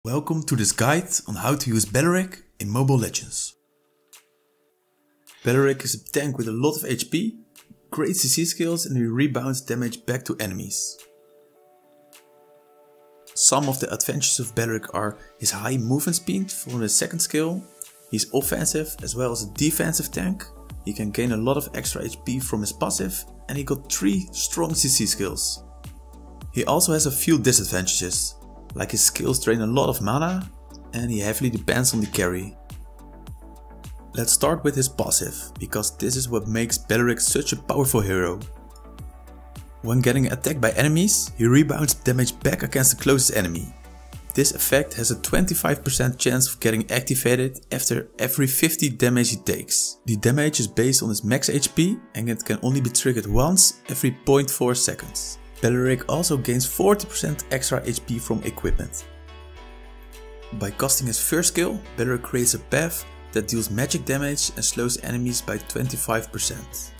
Welcome to this guide on how to use Belerick in Mobile Legends. Belerick is a tank with a lot of HP, great CC skills, and he rebounds damage back to enemies. Some of the advantages of Belerick are his high movement speed from his second skill, he's offensive as well as a defensive tank, he can gain a lot of extra HP from his passive, and he got 3 strong CC skills. He also has a few disadvantages, like his skills drain a lot of mana and he heavily depends on the carry. Let's start with his passive, because this is what makes Belerick such a powerful hero. When getting attacked by enemies, he rebounds damage back against the closest enemy. This effect has a 25% chance of getting activated after every 50 damage he takes. The damage is based on his max HP and it can only be triggered once every 0.4 seconds. Belerick also gains 40% extra HP from equipment. By casting his first skill, Belerick creates a path that deals magic damage and slows enemies by 25%.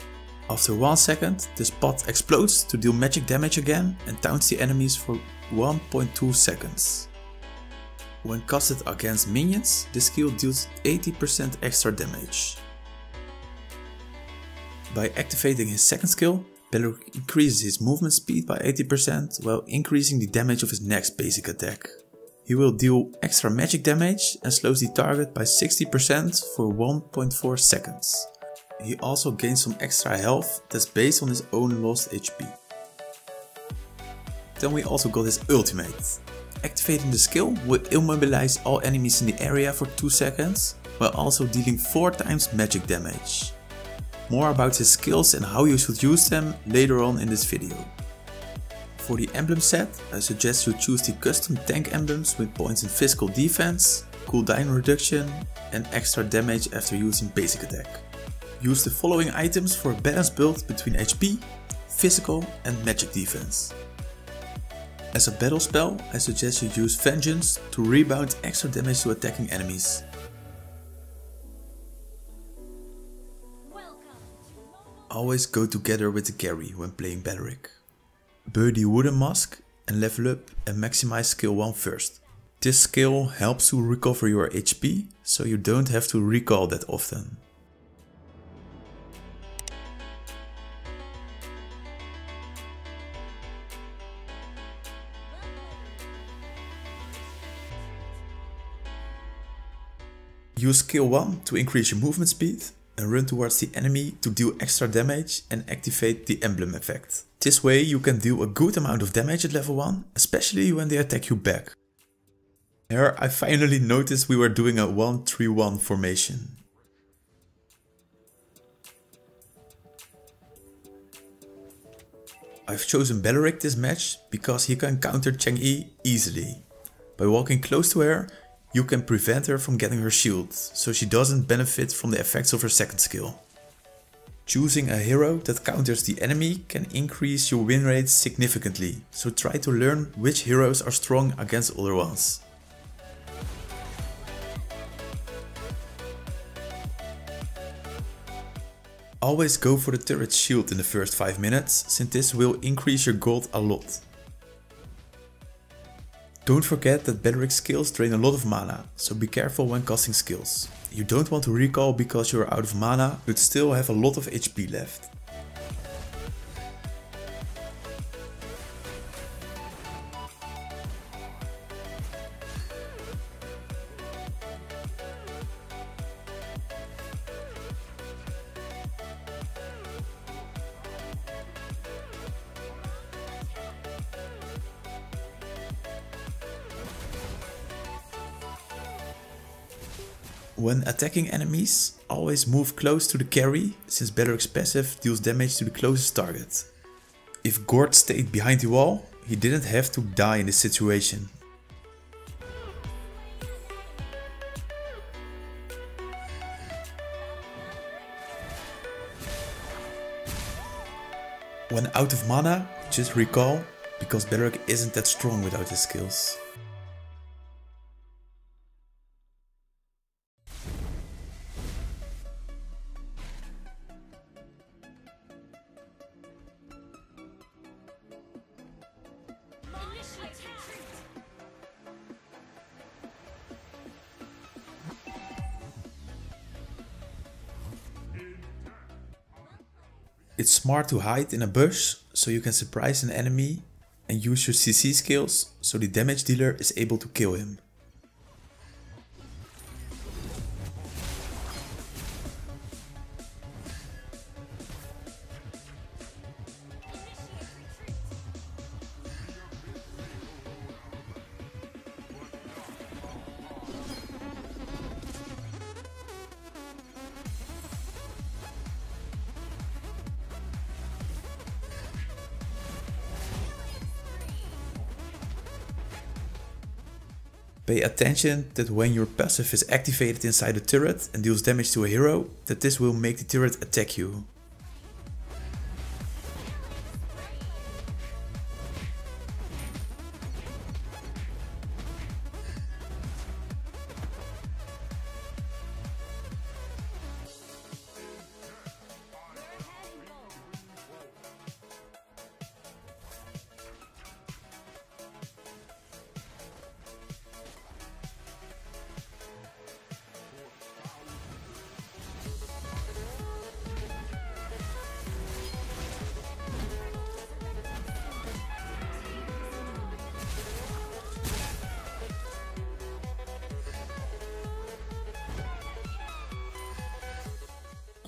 After 1 second, this path explodes to deal magic damage again and taunts the enemies for 1.2 seconds. When casted against minions, this skill deals 80% extra damage. By activating his second skill, Belerick increases his movement speed by 80% while increasing the damage of his next basic attack. He will deal extra magic damage and slows the target by 60% for 1.4 seconds. He also gains some extra health that's based on his own lost HP. Then we also got his ultimate. Activating the skill will immobilize all enemies in the area for 2 seconds while also dealing 4 times magic damage. More about his skills and how you should use them later on in this video. For the emblem set, I suggest you choose the custom tank emblems with points in physical defense, cooldown reduction and extra damage after using basic attack. Use the following items for a balanced build between HP, physical and magic defense. As a battle spell, I suggest you use Vengeance to rebound extra damage to attacking enemies. Always go together with the carry when playing Belerick. Buy the wooden mask and level up and maximize skill 1 first. This skill helps to recover your HP, so you don't have to recall that often. Use skill 1 to increase your movement speed and run towards the enemy to deal extra damage and activate the emblem effect. This way you can deal a good amount of damage at level 1, especially when they attack you back. Here I finally noticed we were doing a 1-3-1 formation. I've chosen Belerick this match because he can counter Chang'e easily. By walking close to her, you can prevent her from getting her shield, so she doesn't benefit from the effects of her second skill. Choosing a hero that counters the enemy can increase your win rate significantly, so try to learn which heroes are strong against other ones. Always go for the turret shield in the first 5 minutes, since this will increase your gold a lot. Don't forget that Belerick skills drain a lot of mana, so be careful when casting skills. You don't want to recall because you are out of mana, but still have a lot of HP left. When attacking enemies, always move close to the carry, since Belerick's passive deals damage to the closest target. If Gord stayed behind the wall, he didn't have to die in this situation. When out of mana, just recall, because Belerick isn't that strong without his skills. It's smart to hide in a bush so you can surprise an enemy and use your CC skills so the damage dealer is able to kill him. Pay attention that when your passive is activated inside a turret and deals damage to a hero, that this will make the turret attack you.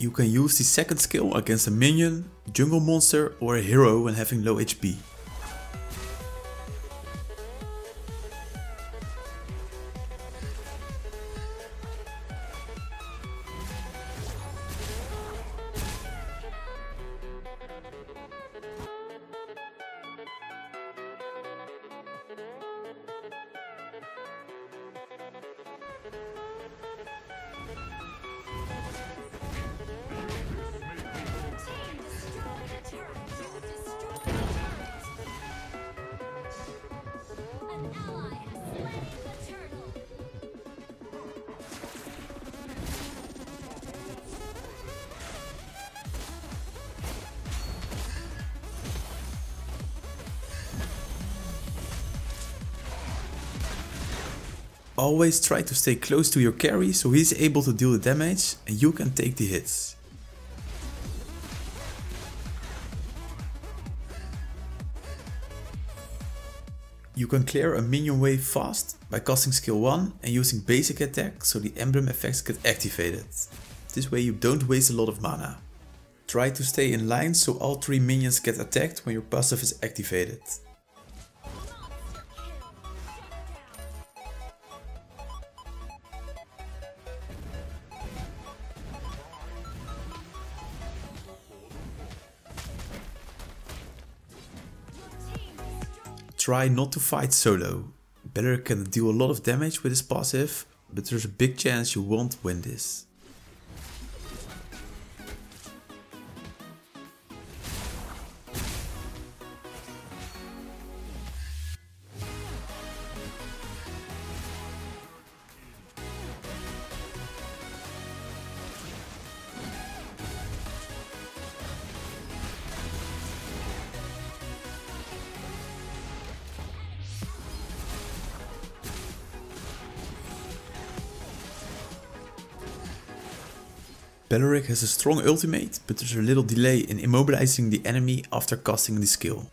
You can use the second skill against a minion, jungle monster or a hero when having low HP. Always try to stay close to your carry so he's able to deal the damage and you can take the hits. You can clear a minion wave fast by casting skill 1 and using basic attack so the emblem effects get activated. This way you don't waste a lot of mana. Try to stay in line so all 3 minions get attacked when your passive is activated. Try not to fight solo. Belerick can deal a lot of damage with his passive, but there's a big chance you won't win this. Belerick has a strong ultimate, but there's a little delay in immobilizing the enemy after casting the skill.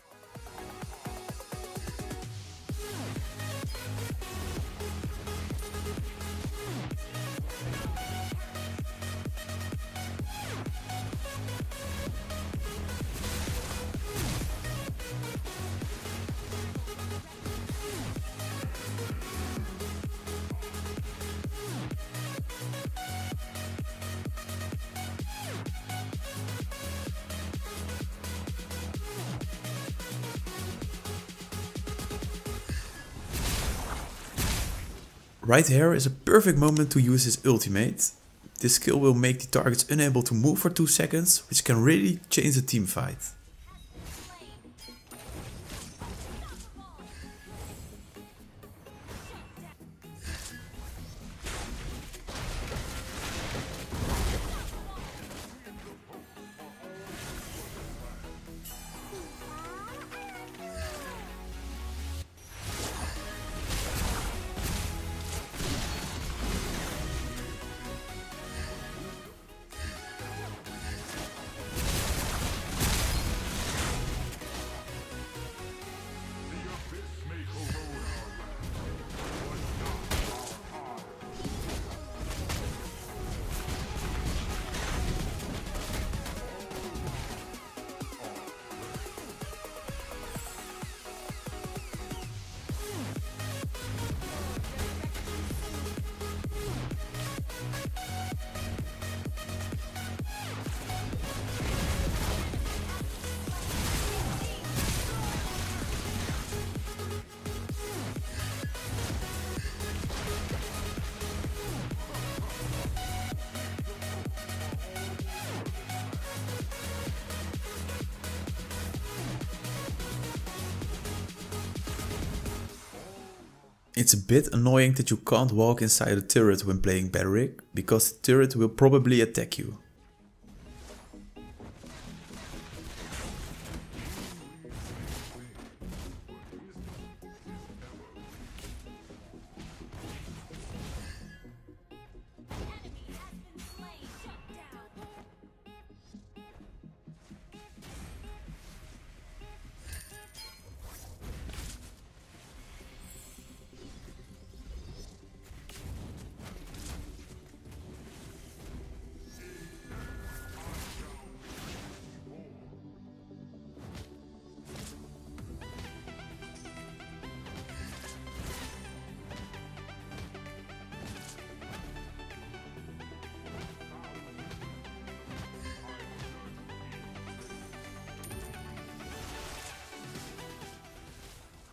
Right here is a perfect moment to use his ultimate. This skill will make the targets unable to move for 2 seconds, which can really change the team fight. It's a bit annoying that you can't walk inside a turret when playing Belerick, because the turret will probably attack you.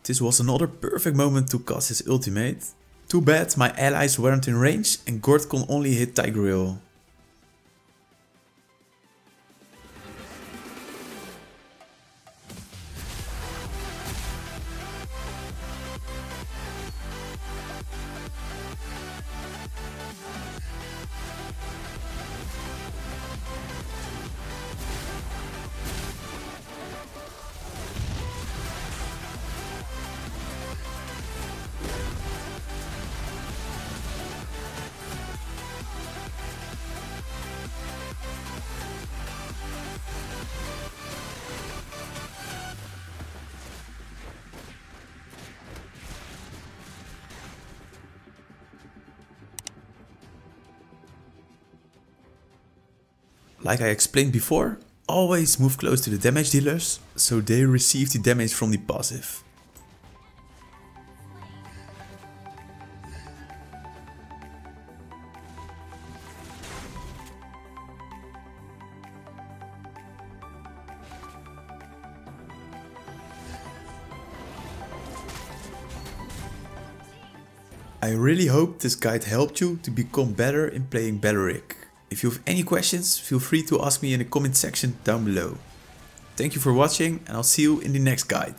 This was another perfect moment to cast his ultimate. Too bad my allies weren't in range and Gord can only hit Tigreal. Like I explained before, always move close to the damage dealers, so they receive the damage from the passive. I really hope this guide helped you to become better in playing Belerick. If you have any questions, feel free to ask me in the comment section down below. Thank you for watching and I'll see you in the next guide.